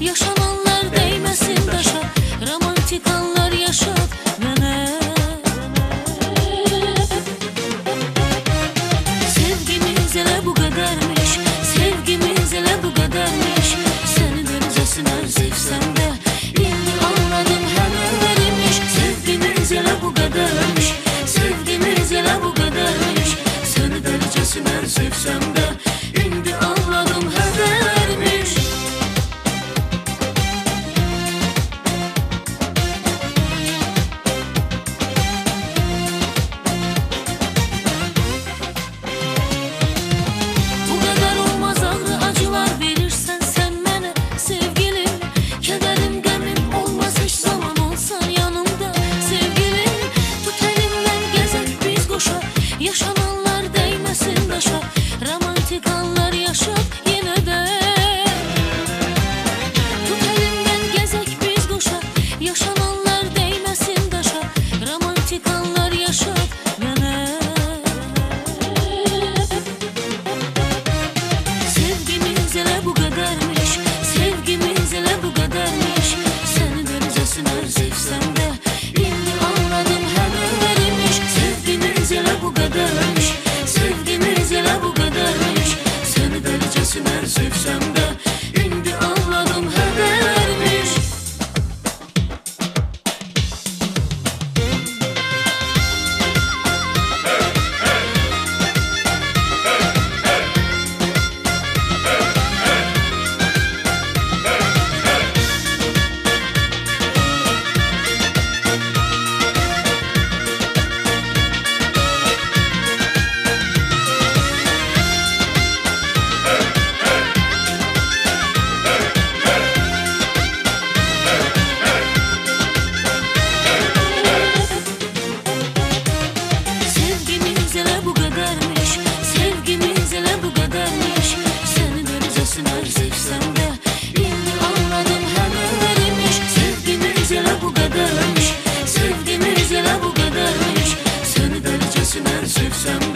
Yaşananlar değmesin daşa, romantik anlar yaşat bana. Sevgimiz ele bu kadarmış, sevgimiz ele bu kadarmış. Seni delicesine sevsem de indi anladım hemen verilmiş. Sevgimiz ele bu kadarmış, sevgimiz ele bu kadarmış. Seni delicesine sevsem de indi anladım hemen vermiş. Bu kadar olmaz, ağrı acılar verirsen sen bana sevgilim. Kederim gemim olmaz hiç zaman olsan yanımda sevgilim. Tut elimden gezek biz koşa, yaşananlar değmesin daşa, romantik anlar yaşat yine de. Tut elimden gezek biz koşa, yaşananlar değmesin daşa, romantik anlar yaşat bana. Sevgimiz ele bu kadarmış, sevgimiz ele bu kadarmış. Seni delicesine sevsem de indi anladım hemen verilmiş. Sevgimiz ele bu kadarmış, sevgimiz ele bu kadarmış. Seni delicesine sevsem de indi anladım hemen vermiş. Sevgimiz ele bu kadarmış, sevgimiz ele bu kadarmış. Seni delicesine sevsem de indi anladım hemen verilmiş. Sevgimiz ele bu kadarmış, sevgimiz ele bu kadarmış. Seni delicesine sevsem